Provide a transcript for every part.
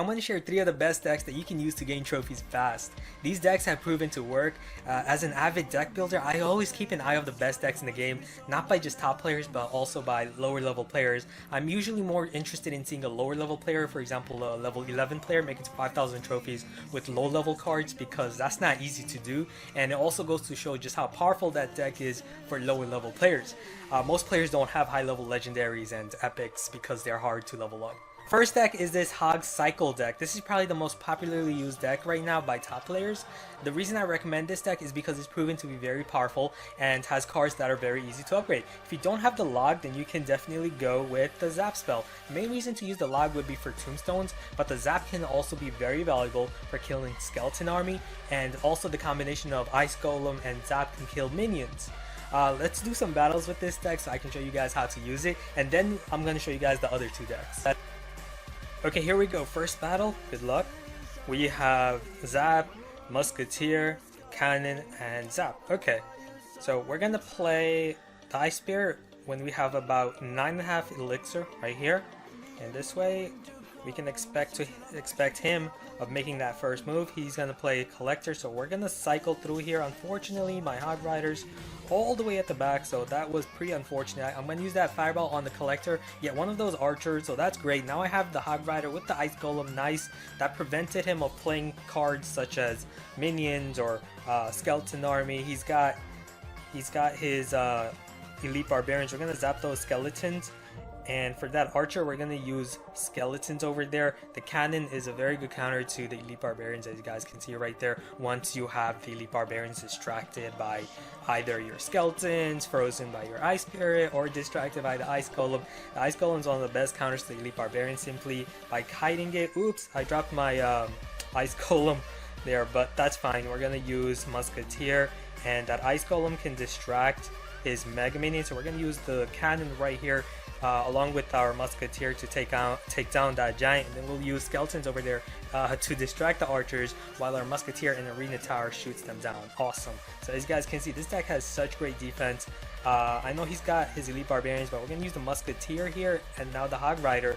I'm going to share 3 of the best decks that you can use to gain trophies fast. These decks have proven to work. As an avid deck builder, I always keep an eye on the best decks in the game, not by just top players, but also by lower level players. I'm usually more interested in seeing a lower level player, for example, a level 11 player make it to 5,000 trophies with low level cards, because that's not easy to do, and it also goes to show just how powerful that deck is for lower level players. Most players don't have high level legendaries and epics because they're hard to level up. First deck is this Hog Cycle deck. This is probably the most popularly used deck right now by top players. The reason I recommend this deck is because it's proven to be very powerful and has cards that are very easy to upgrade. If you don't have the log, then you can definitely go with the Zap spell. The main reason to use the log would be for tombstones, but the Zap can also be very valuable for killing skeleton army, and also the combination of Ice Golem and Zap can kill minions. Let's do some battles with this deck so I can show you guys how to use it, and then I'm going to show you guys the other 2 decks. Okay, here we go. First battle, good luck. We have Zap, Musketeer, Cannon, and Zap. Okay, so we're going to play the Ice Spear when we have about 9.5 elixir right here. And this way, we can expect him of making that first move. He's going to play Collector, so we're going to cycle through here. Unfortunately, my Hog Rider's all the way at the back, so that was pretty unfortunate. I'm going to use that Fireball on the Collector, get one of those archers, so that's great. Now I have the Hog Rider with the Ice Golem, nice. That prevented him of playing cards such as minions or skeleton army. He's got his elite barbarians. We're going to zap those skeletons. And for that archer, we're going to use skeletons over there. The cannon is a very good counter to the elite barbarians, as you guys can see right there. Once you have the elite barbarians distracted by either your skeletons, frozen by your ice spirit, or distracted by the ice golem. The ice golem is one of the best counters to the elite barbarians simply by kiting it. Oops, I dropped my ice golem there, but that's fine. We're going to use Musketeer, and that ice golem can distract his mega minion, so we're going to use the cannon right here along with our Musketeer to take down that giant, and then we'll use skeletons over there to distract the archers while our Musketeer in Arena Tower shoots them down. Awesome. So as you guys can see, this deck has such great defense. I know he's got his elite barbarians, but we're going to use the Musketeer here and now the Hog Rider,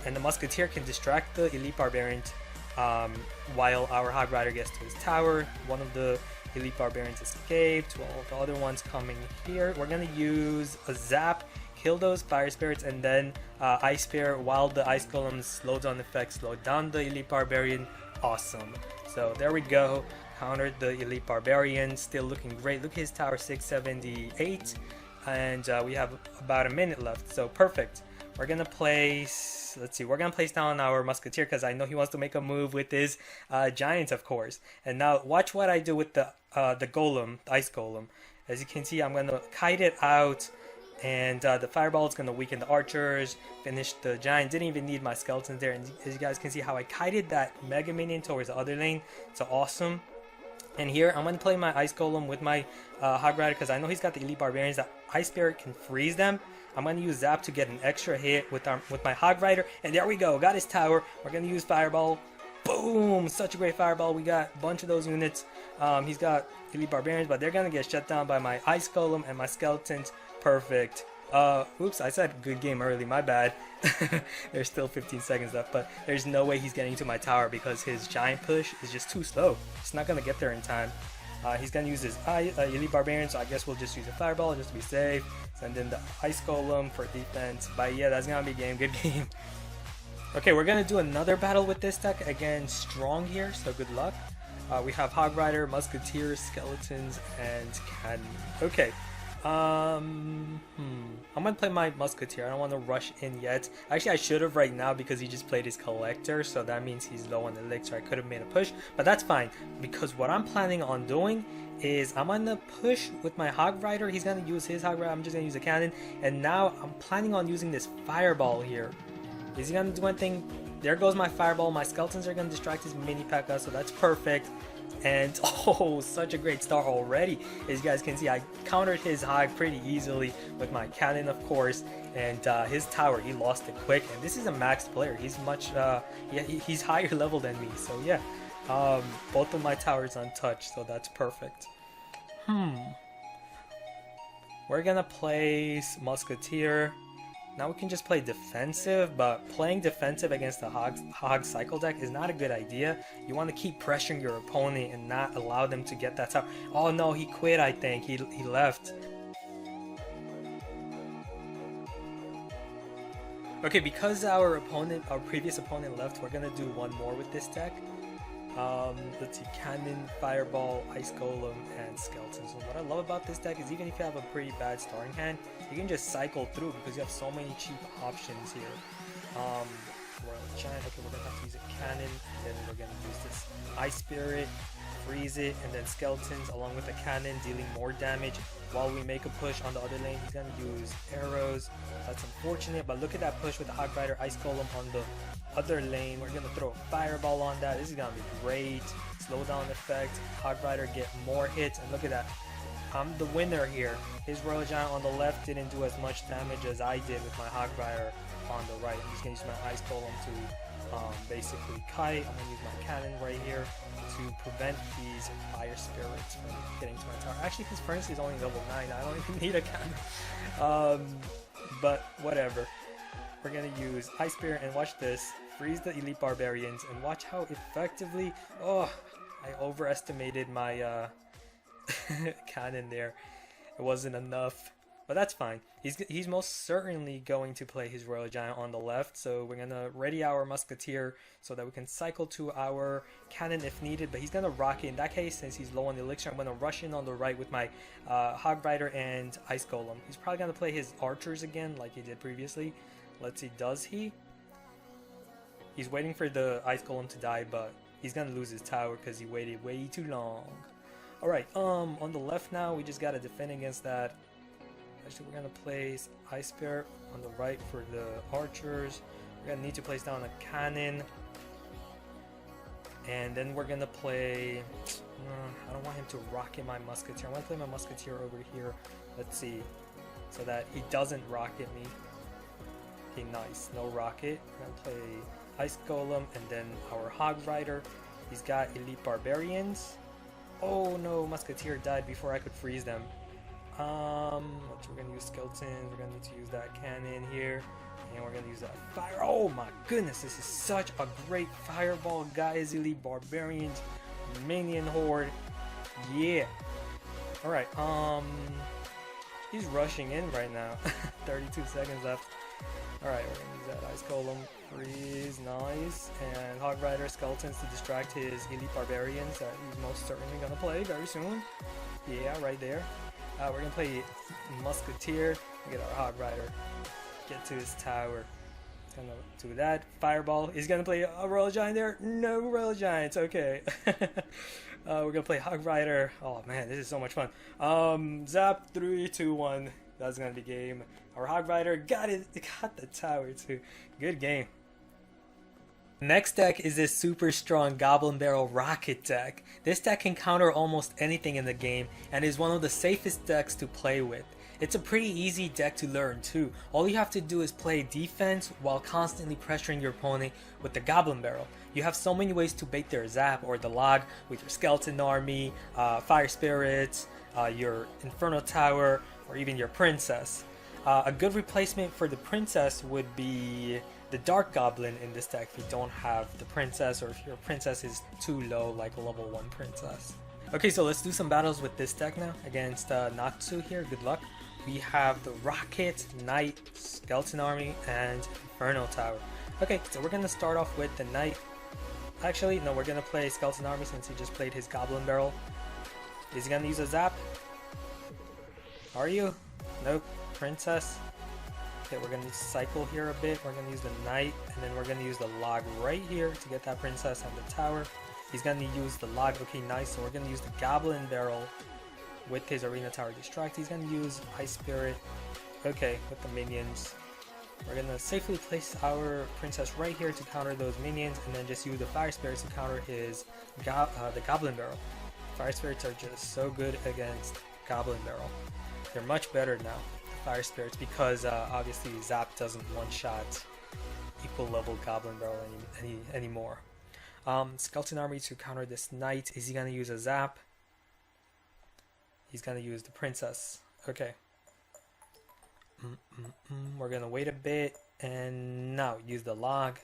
and the Musketeer can distract the elite barbarians while our Hog Rider gets to his tower. One of the elite barbarians escaped while the other one's coming here. We're going to use a Zap, kill those fire spirits, and then Ice Spear while the Ice Golem's slow down effect slowed down the elite barbarian. Awesome. So there we go. Countered the elite barbarian. Still looking great. Look at his tower, 678, and we have about a minute left. So perfect. We're gonna place. Let's see. We're gonna place down our Musketeer because I know he wants to make a move with his giants, of course. And now watch what I do with the golem, the Ice Golem. As you can see, I'm gonna kite it out. And the Fireball is going to weaken the archers, finish the giant. Didn't even need my skeletons there. And as you guys can see how I kited that Mega Minion towards the other lane. So awesome. And here I'm going to play my Ice Golem with my Hog Rider because I know he's got the Elite Barbarians. That Ice Spirit can freeze them. I'm going to use Zap to get an extra hit with my Hog Rider. And there we go. Got his tower. We're going to use Fireball. Boom! Such a great Fireball. We got a bunch of those units. He's got Elite Barbarians, but they're going to get shut down by my Ice Golem and my Skeletons. Perfect. Oops, I said good game early, my bad. There's still 15 seconds left, but there's no way he's getting to my tower because his giant push is just too slow. It's not going to get there in time. He's going to use his Elite Barbarian, so I guess we'll just use a Fireball just to be safe. Send in the Ice Golem for defense. But yeah, that's going to be game. Good game. Okay, we're going to do another battle with this deck. Again, strong here, so good luck. We have Hog Rider, Musketeers, Skeletons, and Cannon. Okay. I'm gonna play my Musketeer. I don't want to rush in yet. Actually, I should have right now because he just played his Collector, so that means he's low on elixir. I could have made a push, but that's fine because what I'm planning on doing is I'm gonna push with my Hog Rider. He's gonna use his Hog Rider. I'm just gonna use a cannon, and now I'm planning on using this Fireball here. Is he gonna do anything? There goes my Fireball. My Skeletons are gonna distract his mini P.E.K.K.A, so that's perfect. And oh, such a great start already. As you guys can see, I countered his Hog pretty easily with my cannon, of course, and his tower, he lost it quick. And this is a maxed player. He's much he's higher level than me, so yeah. Both of my towers untouched, so that's perfect. We're gonna place Musketeer. Now we can just play defensive, but playing defensive against the Hog Cycle deck is not a good idea. You want to keep pressuring your opponent and not allow them to get that tower. Oh no, he quit, I think. He left. Okay, because our previous opponent left, we're gonna do one more with this deck. Let's see, Cannon, Fireball, Ice Golem, and Skeleton. So what I love about this deck is even if you have a pretty bad starting hand, you can just cycle through because you have so many cheap options here. Royal Giant, okay, we're gonna have to use a Cannon, and then we're gonna use this Ice Spirit, freeze it, and then Skeletons along with the Cannon dealing more damage while we make a push on the other lane. He's gonna use arrows. That's unfortunate, but look at that push with the Hog Rider Ice Golem on the other lane. We're gonna throw a Fireball on that. This is gonna be great. Slow down effect. Hog Rider get more hits, and look at that. I'm the winner here. His Royal Giant on the left didn't do as much damage as I did with my Hog Rider on the right. I'm just gonna use my Ice Golem to basically kite. I'm gonna use my Cannon right here to prevent these Fire Spirits from getting to my tower. Actually, his Furnace is only level 9. I don't even need a Cannon. But whatever. We're gonna use Ice Spirit and watch this. Freeze the Elite Barbarians and watch how effectively. Oh, I overestimated my Cannon there. It wasn't enough. But that's fine. He's most certainly going to play his Royal Giant on the left, so we're gonna ready our Musketeer so that we can cycle to our Cannon if needed. But he's gonna rock it. In that case, since he's low on the elixir, I'm gonna rush in on the right with my Hog Rider and Ice Golem. He's probably gonna play his archers again, like he did previously. Let's see, does he? He's waiting for the Ice Golem to die, but he's gonna lose his tower because he waited way too long. All right, on the left now, we just gotta defend against that. Actually, we're gonna place Ice Spirit on the right for the archers. We're gonna need to place down a Cannon, and then we're gonna play. I don't want him to rocket my Musketeer. I want to play my Musketeer over here. Let's see, so that he doesn't rocket me. Okay, nice. No rocket. We're gonna play Ice Golem and then our Hog Rider. He's got Elite Barbarians. Oh no, Musketeer died before I could freeze them. We're gonna use Skeletons, we're gonna need to use that Cannon here, and we're gonna use that Fire. Oh my goodness, this is such a great Fireball, guys. Elite Barbarians, Minion Horde, yeah. Alright, he's rushing in right now. 32 seconds left. Alright, we're gonna use that Ice Golem, freeze, nice, and Hog Rider, Skeletons to distract his Elite Barbarians that he's most certainly gonna play very soon. Yeah, right there. We're gonna play Musketeer. We get our Hog Rider, get to his tower. He's gonna do that. Fireball. He's gonna play a Royal Giant there. No Royal Giants. Okay. We're gonna play Hog Rider. Oh man, this is so much fun. Zap 3, 2, 1. That's gonna be game. Our Hog Rider got it. Got the tower too. Good game. Next deck is this super strong Goblin Barrel Rocket deck. This deck can counter almost anything in the game and is one of the safest decks to play with. It's a pretty easy deck to learn too. All you have to do is play defense while constantly pressuring your opponent with the Goblin Barrel. You have so many ways to bait their Zap or the Log with your Skeleton Army, Fire Spirits, your Inferno Tower, or even your Princess. A good replacement for the Princess would be the Dark Goblin in this deck if you don't have the Princess, or if your Princess is too low, like a level 1 Princess. Okay, so let's do some battles with this deck now against Natsu here. Good luck. We have the Rocket, Knight, Skeleton Army, and Inferno Tower. Okay, so we're going to start off with the Knight. Actually, no, we're going to play Skeleton Army since he just played his Goblin Barrel. Is he going to use a Zap? Are you? Nope. Princess. Okay, we're going to cycle here a bit. We're going to use the Knight, and then we're going to use the Log right here to get that Princess on the tower. He's going to use the Log. Okay, nice. So we're going to use the Goblin Barrel with his Arena Tower Distract. He's going to use Ice Spirit. Okay, with the minions. We're going to safely place our Princess right here to counter those minions, and then just use the Fire Spirits to counter his the Goblin Barrel. Fire Spirits are just so good against Goblin Barrel. They're much better now, the Fire Spirits, because obviously Zap doesn't one-shot equal level Goblin Barrel anymore. Skeleton Army to counter this Knight. Is he going to use a Zap? He's going to use the Princess. Okay. We're gonna wait a bit and now use the log.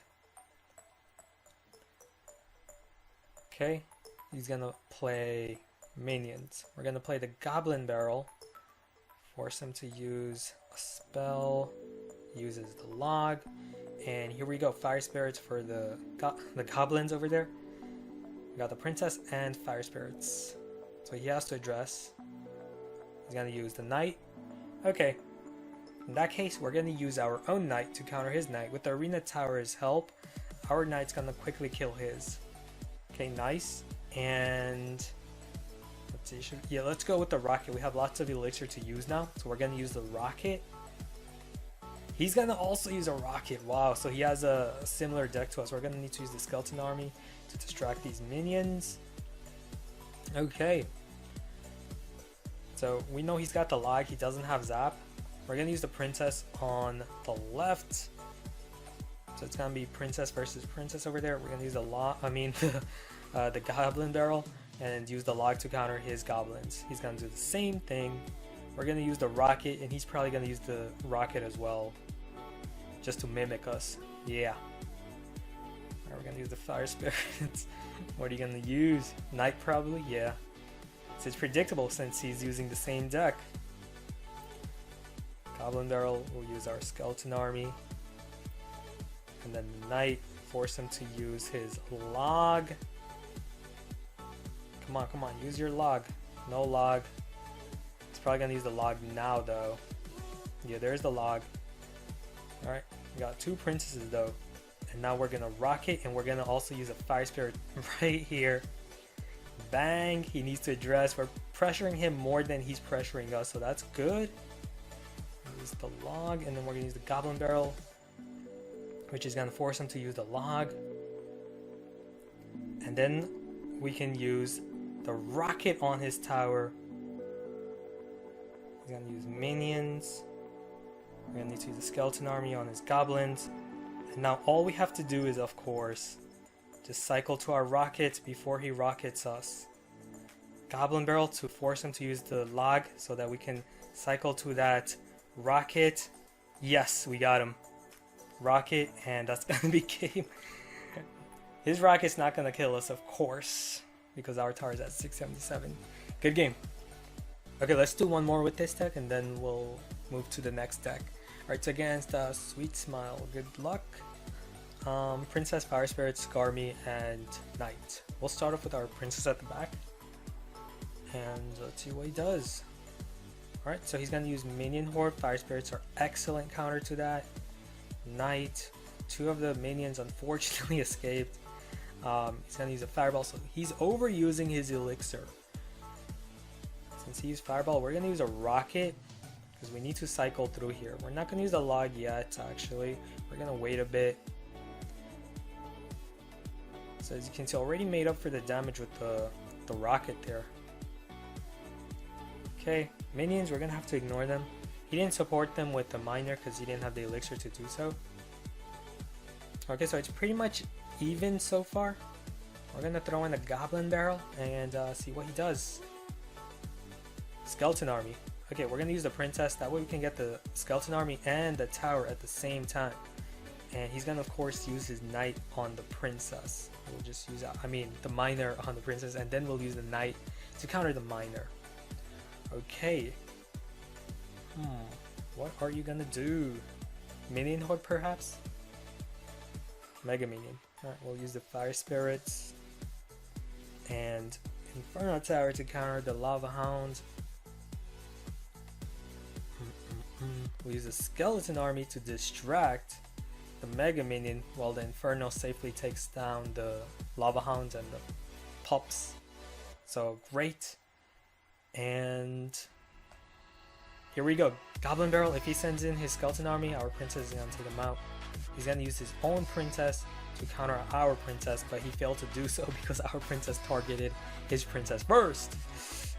Okay, he's gonna play minions. We're gonna play the goblin barrel. Force him to use a spell. Uses the log. And here we go, fire spirits for the goblins over there. We got the princess and fire spirits. So he has to address. He's gonna use the knight. Okay. In that case, we're gonna use our own knight to counter his knight. With the arena tower's help, our knight's gonna quickly kill his. Okay, nice. And let's see. Yeah, let's go with the rocket. We have lots of elixir to use now, so we're gonna use the rocket. He's gonna also use a rocket. Wow, so he has a similar deck to us. We're gonna need to use the skeleton army to distract these minions. Okay. So we know he's got the log. He doesn't have zap. We're gonna use the princess on the left. So it's gonna be princess versus princess over there. We're gonna use the log. I mean, the goblin barrel, and use the log to counter his goblins. He's gonna do the same thing. We're gonna use the rocket, and he's probably gonna use the rocket as well, just to mimic us. Yeah. Alright, we're gonna use the fire spirits. What are you gonna use? Knight probably? Yeah. So it's predictable since he's using the same deck. Goblin barrel, we'll use our skeleton army. And then the knight, force him to use his log. Come on, come on, use your log. No log. He's probably gonna use the log now though. Yeah, there's the log. Alright, we got two princesses though. And now we're gonna rocket, and we're gonna also use a fire spirit right here. Bang, he needs to address. We're pressuring him more than he's pressuring us, so that's good. Use the log, and then we're gonna use the goblin barrel, which is gonna force him to use the log. And then we can use the rocket on his tower. He's gonna use minions. We're gonna need to use the skeleton army on his goblins. And now all we have to do is, of course, just cycle to our rockets before he rockets us. Goblin barrel to force him to use the log so that we can cycle to that rocket. Yes, we got him. Rocket, and that's gonna be game. His rocket's not gonna kill us, of course, because our tower is at 677. Good game. Okay, let's do one more with this deck, and then we'll move to the next deck. Alright, so against Sweet Smile, good luck. Princess, Fire Spirit, Skarmy, and Knight. We'll start off with our Princess at the back, and let's see what he does. Alright, so he's going to use Minion Horde. Fire Spirits are excellent counter to that. Knight, two of the minions unfortunately escaped. He's going to use a Fireball, so he's overusing his Elixir. Since he used Fireball, we're going to use a Rocket, because we need to cycle through here. We're not going to use the log yet, actually. We're going to wait a bit. So as you can see, already made up for the damage with the rocket there. Okay, minions, we're going to have to ignore them. He didn't support them with the miner because he didn't have the elixir to do so. Okay, so it's pretty much even so far. We're going to throw in a goblin barrel and see what he does. Skeleton army. Okay, we're going to use the princess. That way we can get the skeleton army and the tower at the same time. And he's going to, of course, use his knight on the princess. We'll just use, the miner on the princess, and then we'll use the knight to counter the miner. Okay. What are you going to do? Minion Horde, perhaps? Mega Minion. Alright, we'll use the Fire Spirits and Inferno Tower to counter the Lava Hound. We'll use the Skeleton Army to distract the Mega Minion while the Inferno safely takes down the Lava Hounds and the Pups. So great. And here we go. Goblin Barrel, if he sends in his Skeleton Army, our princess is going to take him out. He's going to use his own princess to counter our princess, but he failed to do so because our princess targeted his princess first.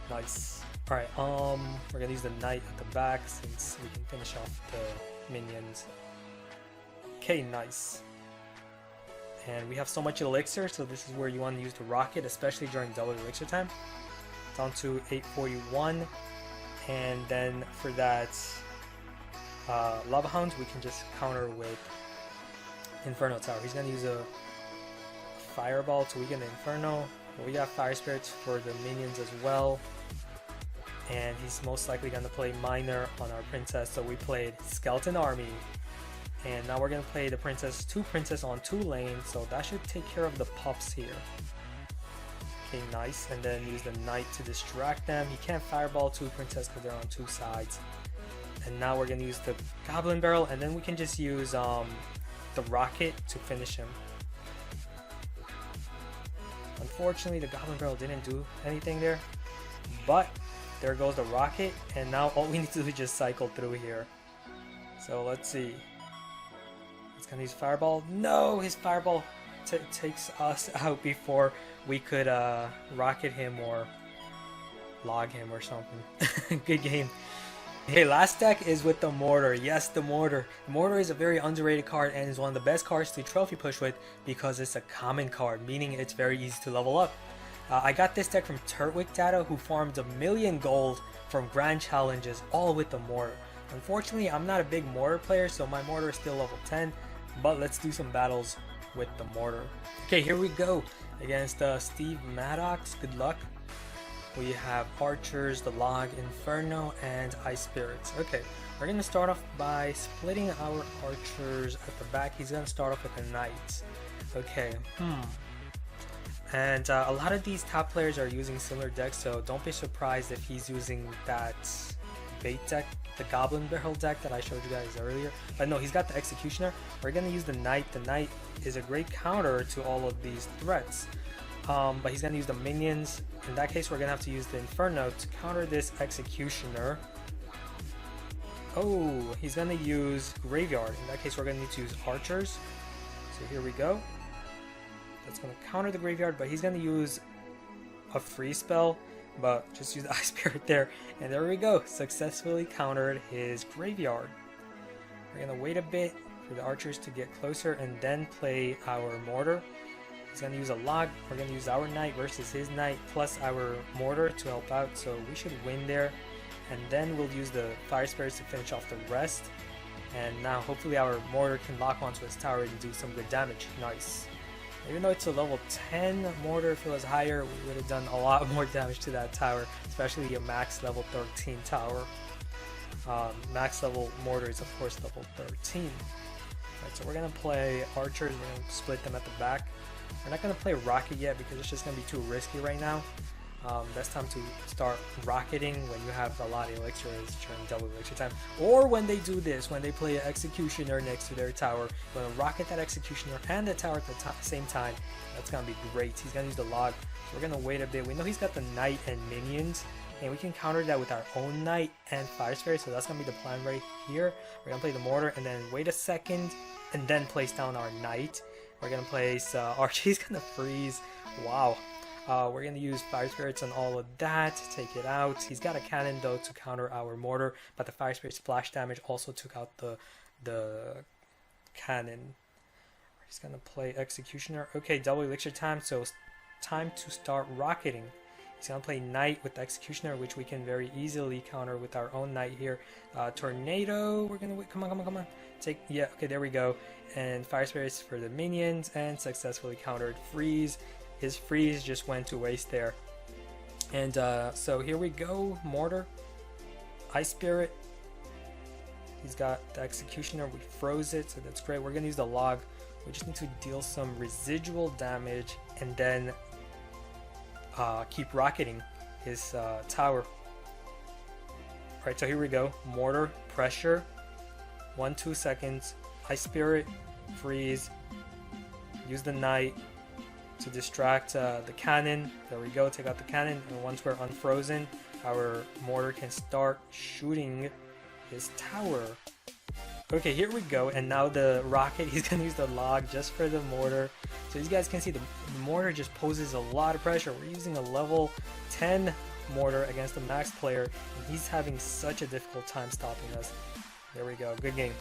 Nice. Alright, we're gonna use the knight at the back since we can finish off the minions. Okay, nice. And we have so much elixir, so this is where you want to use the rocket, especially during double elixir time. Down to 841, and then for that Lava Hounds, we can just counter with Inferno Tower. He's gonna use a Fireball to weaken the Inferno. We got Fire Spirits for the minions as well. And he's most likely gonna play Miner on our Princess, so we played Skeleton Army. And now we're gonna play the Princess, 2 Princess on 2 lanes, so that should take care of the pups here. Okay, nice. And then use the Knight to distract them. He can't Fireball 2 Princess because they're on 2 sides. And now we're gonna use the Goblin Barrel, and then we can just use the Rocket to finish him. Unfortunately, the Goblin Barrel didn't do anything there, but there goes the Rocket, and now all we need to do is just cycle through here. So let's see. It's gonna use Fireball. No, his Fireball takes us out before we could rocket him or log him or something. Good game. Okay, last deck is with the Mortar. Yes, the Mortar. The Mortar is a very underrated card and is one of the best cards to trophy push with because it's a common card, meaning it's very easy to level up. I got this deck from Turtwig Data, who farmed 1,000,000 gold from grand challenges, all with the Mortar. Unfortunately, I'm not a big Mortar player, so my Mortar is still level 10, but let's do some battles with the Mortar. Okay, here we go against Steve Maddox. Good luck. We have Archers, the Log, Inferno, and Ice Spirits. Okay, we're going to start off by splitting our Archers at the back. He's going to start off with the Knights. Okay, And a lot of these top players are using similar decks, so don't be surprised if he's using that bait deck, the Goblin Barrel deck that I showed you guys earlier. But no, he's got the Executioner. We're going to use the Knight. The Knight is a great counter to all of these threats. But he's going to use the minions. In that case, we're going to have to use the Inferno to counter this Executioner. Oh, he's going to use Graveyard. In that case, we're going to need to use Archers. So here we go. That's going to counter the Graveyard, but he's going to use a free spell, but just use the Ice Spirit there. And there we go. Successfully countered his Graveyard. We're going to wait a bit for the Archers to get closer and then play our Mortar. He's going to use a Log. We're going to use our Knight versus his Knight plus our Mortar to help out, so we should win there. And then we'll use the Fire Spirits to finish off the rest. And now hopefully our Mortar can lock onto his tower and do some good damage. Nice. Even though it's a level 10 Mortar, if it was higher, we would have done a lot more damage to that tower, especially a max level 13 tower. Max level Mortar is of course level 13. Right, so we're going to play Archers. We're going to split them at the back. We're not going to play Rocket yet because it's just going to be too risky right now. Best time to start rocketing when you have a lot of elixirs during double elixir time, or when they do this, when they play an Executioner next to their tower. You're going to rocket that Executioner and the tower at the same time. That's going to be great. He's going to use the Log, so we're going to wait a bit. We know he's got the Knight and minions, and we can counter that with our own Knight and Fire Spirit, so that's going to be the plan right here. We're going to play the Mortar and then wait a second and then place down our Knight. We're going to place Archie. He's going to freeze. Wow. We're going to use Fire Spirits and all of that to take it out. He's got a cannon though to counter our Mortar, but the Fire Spirit splash damage also took out the cannon. He's going to play Executioner. Okay, double elixir time, so time to start rocketing. He's going to play Knight with the Executioner, which we can very easily counter with our own Knight here. Tornado, we're going to wait. Come on. Yeah, okay, there we go. And Fire Spirits for the minions, and successfully countered Freeze. His freeze just went to waste there. And so here we go. Mortar, Ice Spirit. He's got the Executioner. We froze it, so that's great. We're going to use the Log. We just need to deal some residual damage and then keep rocketing his tower. Alright, so here we go. Mortar, pressure. 1-2 seconds. Ice Spirit, freeze. Use the Knight to distract the cannon. There we go, take out the cannon, and once we're unfrozen, our Mortar can start shooting his tower. Okay, here we go, and now the Rocket, he's gonna use the Log just for the Mortar. So you guys can see the Mortar just poses a lot of pressure. We're using a level 10 Mortar against a max player, and he's having such a difficult time stopping us. There we go, good game.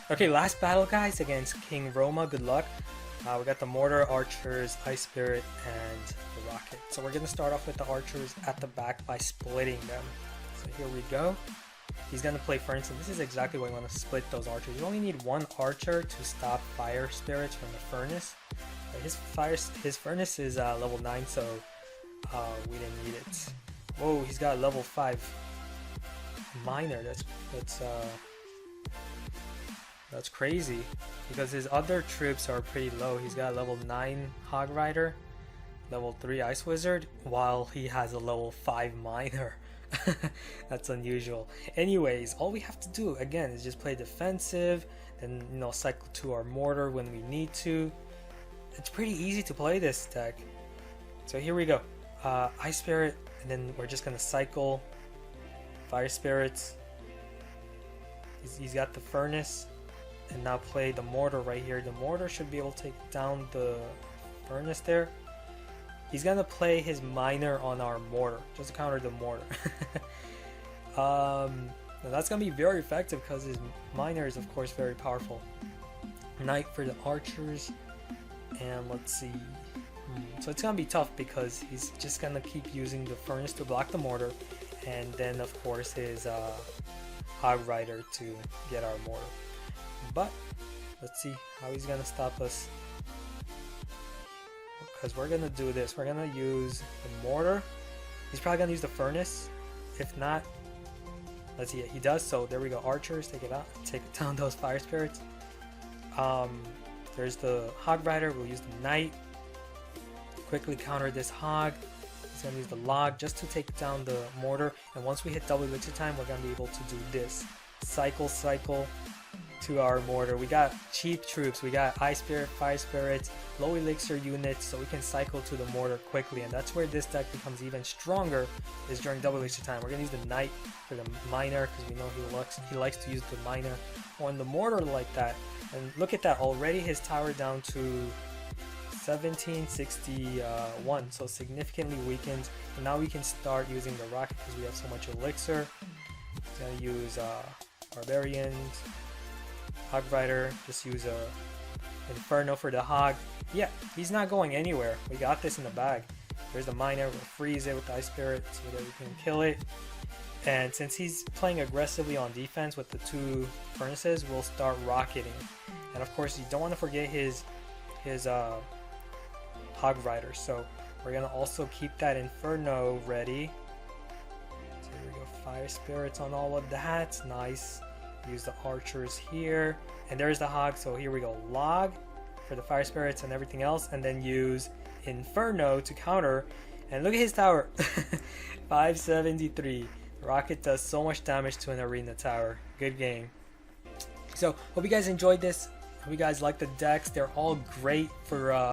Okay, last battle, guys, against King Roma. Good luck. We got the Mortar, Archers, Ice Spirit, and the Rocket. So we're going to start off with the Archers at the back by splitting them. So So here we go. He's gonna play Furnace, and this is exactly what you want to split those archers. You only need one archer to stop fire spirits from the furnace. His furnace is level 9, so we didn't need it. Whoa, he's got level 5 miner. That's crazy, because his other troops are pretty low. He's got a level 9 Hog Rider, level 3 Ice Wizard, while he has a level 5 miner. That's unusual. Anyways, all we have to do again is just play defensive, then cycle to our mortar when we need to. It's pretty easy to play this deck. So here we go. Ice Spirit, and then we're just gonna cycle Fire Spirits. He's got the Furnace, and now play the mortar right here. The mortar should be able to take down the Furnace there. He's gonna play his miner on our mortar just to counter the mortar. Now that's gonna be very effective because his miner is of course very powerful. Knight for the archers, and let's see. So it's gonna be tough because he's just gonna keep using the Furnace to block the mortar, and then of course his Hog Rider to get our mortar. But let's see how he's gonna stop us, because we're gonna do this. We're gonna use the mortar. He's probably gonna use the Furnace. If not, let's see. He does. So there we go. Archers, take it out, take down those Fire Spirits. There's the Hog Rider. We'll use the Knight. Quickly counter this Hog. He's gonna use the Log just to take down the mortar. And once we hit double elixir time, we're gonna be able to do this. Cycle to our mortar. We got cheap troops. We got Ice Spirit, Fire Spirits, low elixir units, so we can cycle to the mortar quickly. And that's where this deck becomes even stronger, is during double elixir time. We're gonna use the Knight for the miner because we know he likes to use the miner on the mortar like that. And look at that, already his tower down to 1761, so significantly weakened. And now we can start using the rocket because we have so much elixir. We're gonna use barbarians, Hog Rider, just use a Inferno for the Hog. Yeah, he's not going anywhere. We got this in the bag. There's the miner. We'll freeze it with the Ice Spirit so that we can kill it. And since he's playing aggressively on defense with the 2 furnaces, we'll start rocketing. And of course, you don't want to forget his Hog Rider. So we're gonna also keep that Inferno ready. So here we go. Fire Spirits on all of that. Nice. Use the archers here, and there's the Hog. So here we go, Log for the Fire Spirits and everything else, and then use Inferno to counter. And look at his tower. 573. Rocket does so much damage to an arena tower. Good game. So hope you guys enjoyed this. Hope you guys like the decks. They're all great for